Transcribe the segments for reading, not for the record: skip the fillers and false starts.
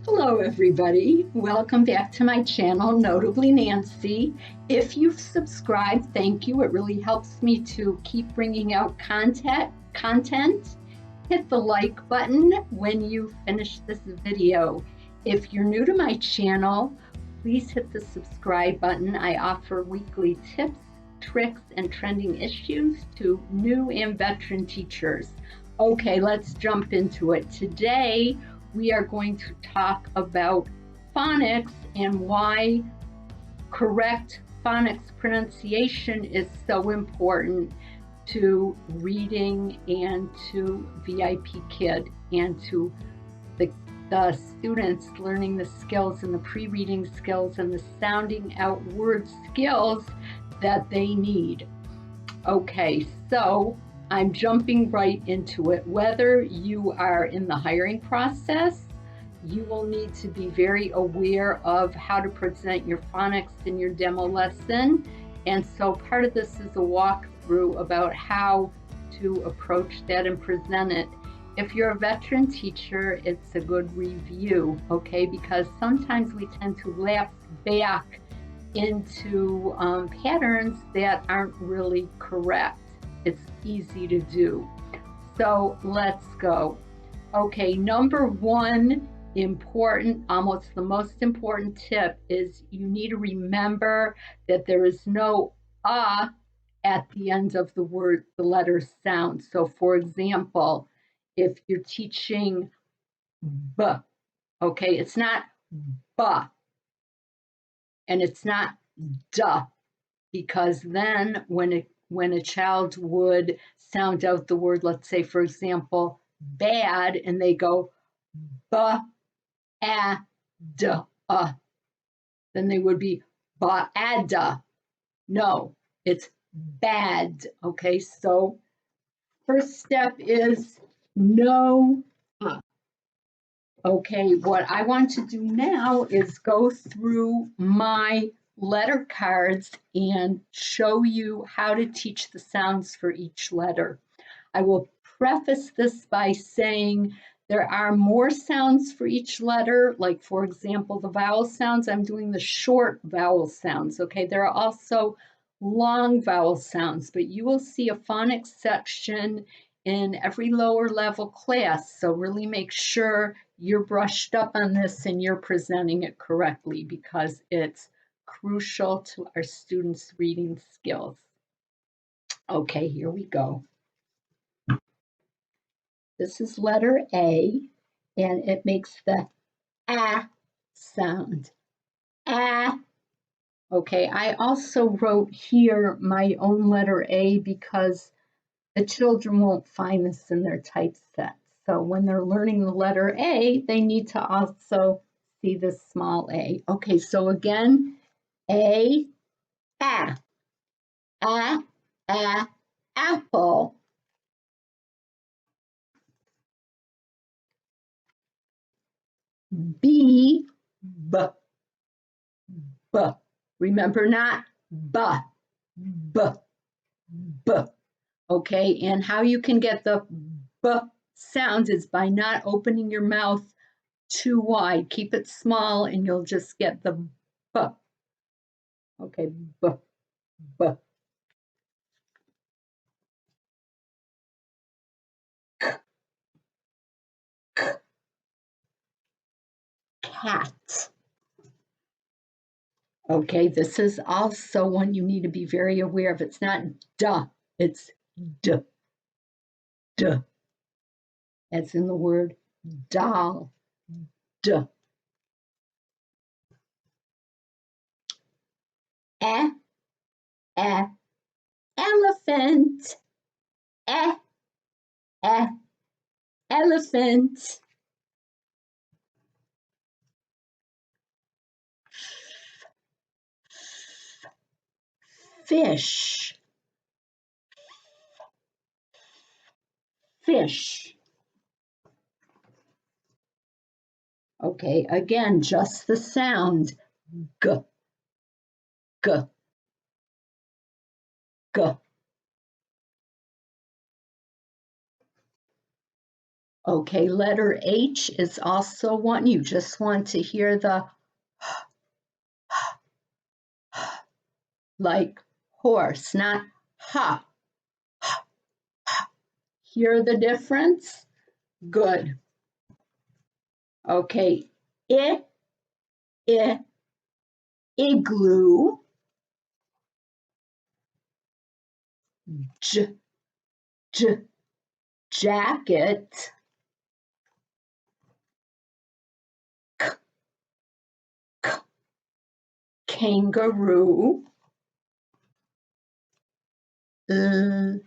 Hello everybody, welcome back to my channel, Notably Nancy. If you've subscribed, thank you. It really helps me to keep bringing out content. Hit the like button when you finish this video. If you're new to my channel, please hit the subscribe button. I offer weekly tips, tricks, and trending issues to new and veteran teachers. Okay, let's jump into it. Today, we are going to talk about phonics and why correct phonics pronunciation is so important to reading and to VIP Kid and to the students learning the skills and the pre-reading skills and the sounding out word skills that they need. Okay, so I'm jumping right into it. Whether you are in the hiring process, you will need to be very aware of how to present your phonics in your demo lesson. And so part of this is a walkthrough about how to approach that and present it. If you're a veteran teacher, it's a good review, okay? Because sometimes we tend to lapse back into patterns that aren't really correct. It's easy to do. So let's go. Okay, number one important, almost the most important tip is you need to remember that there is no at the end of the word, the letter sound. So for example, if you're teaching b, okay, it's not ba and it's not duh, because then when a child would sound out the word, let's say, for example, bad, and they go ba, a, da, then they would be ba-ada. No, it's bad. Okay, so first step is no. Okay, what I want to do now is go through my letter cards and show you how to teach the sounds for each letter. I will preface this by saying there are more sounds for each letter, like for example, the vowel sounds, I'm doing the short vowel sounds, okay? There are also long vowel sounds, but you will see a phonics section in every lower level class, so really make sure you're brushed up on this and you're presenting it correctly because it's crucial to our students' reading skills. Okay, here we go. This is letter A, and it makes the A sound. A. Okay, I also wrote here my own letter A because the children won't find this in their typeset. So when they're learning the letter A, they need to also see this small a. Okay, so again, A, A, apple. B, B, B. Remember, not B, B, B. Okay, and how you can get the B sounds is by not opening your mouth too wide. Keep it small and you'll just get the B. Okay, B, B. Cat. Okay, this is also one you need to be very aware of. It's not duh, it's d, d, as in the word doll, d. E, e, elephant, e, e, elephant. Fish, fish. Okay, again, just the sound, g, g, g. Okay, letter H is also one. You just want to hear the like horse, not ha. Hear the difference? Good. Okay, I, igloo, j, j, jacket, k, k, kangaroo, l,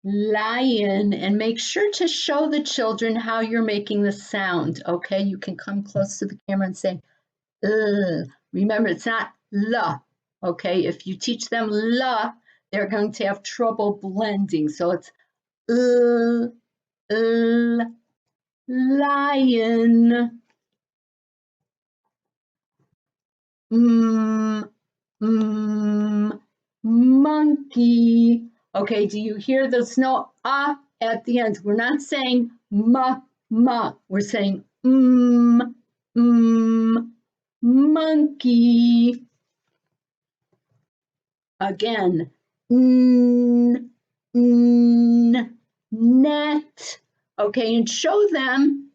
lion, and make sure to show the children how you're making the sound, okay? You can come close to the camera and say, remember, it's not la, okay? If you teach them la, they're going to have trouble blending. So it's lion, monkey. Okay, do you hear there's no at the end? We're not saying ma, we're saying monkey. Again, net. Okay, and show them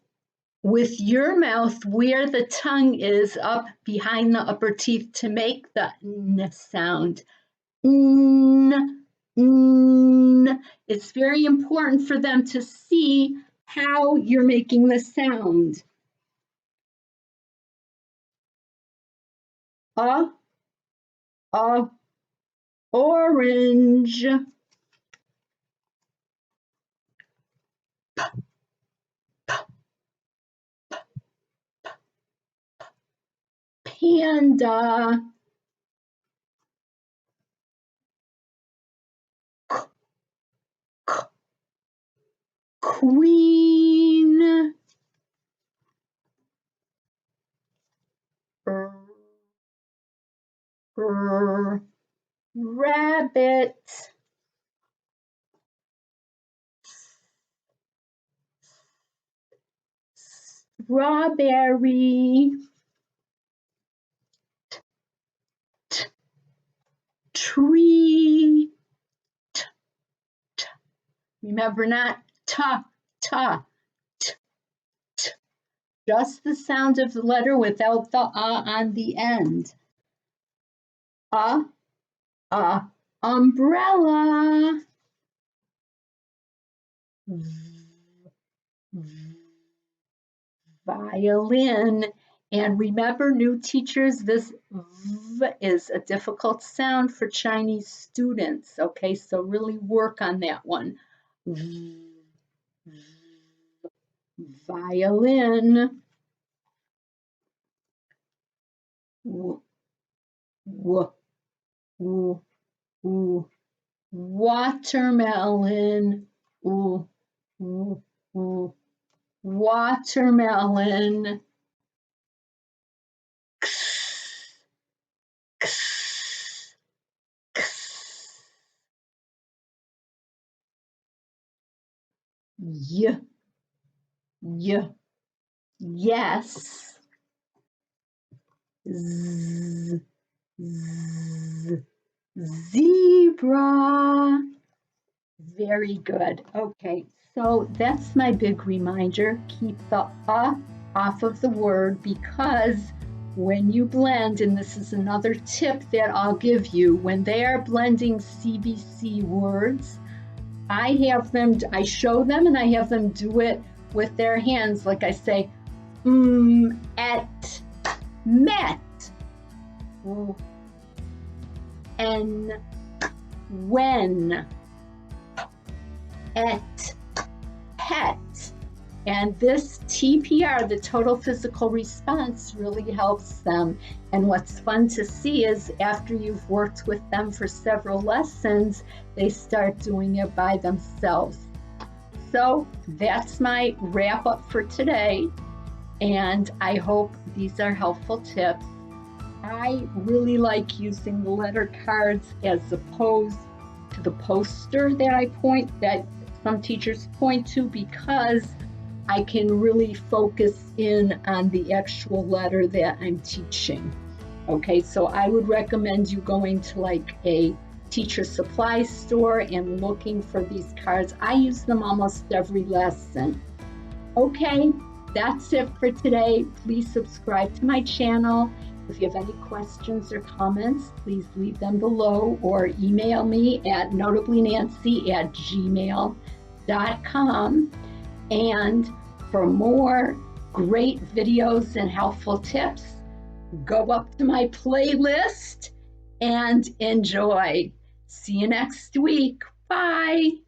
with your mouth where the tongue is up behind the upper teeth to make the n sound. It's very important for them to see how you're making the sound. Orange. Panda. Queen. Rabbit. Strawberry. Tree. Remember, not ta, ta, t, t. Just the sound of the letter without the on the end. Umbrella. Violin. And remember, new teachers, this v is a difficult sound for Chinese students. Okay, so really work on that one. Violin. Watermelon. Watermelon. Yes. Zebra. Very good. Okay, so that's my big reminder. Keep the off of the word, because when you blend, and this is another tip that I'll give you, when they are blending CVC words, I show them and I have them do it with their hands. Like I say, at, met, and when, at, pet. And this TPR, the total physical response, really helps them. And what's fun to see is after you've worked with them for several lessons, they start doing it by themselves. So that's my wrap up for today. And I hope these are helpful tips. I really like using the letter cards as opposed to the poster that I point that some teachers point to, because I can really focus in on the actual letter that I'm teaching. Okay, so I would recommend you going to like a teacher supply store and looking for these cards. I use them almost every lesson. Okay, that's it for today. Please subscribe to my channel. If you have any questions or comments, please leave them below or email me at notablynancy@gmail.com. And for more great videos and helpful tips, go up to my playlist and enjoy. See you next week. Bye.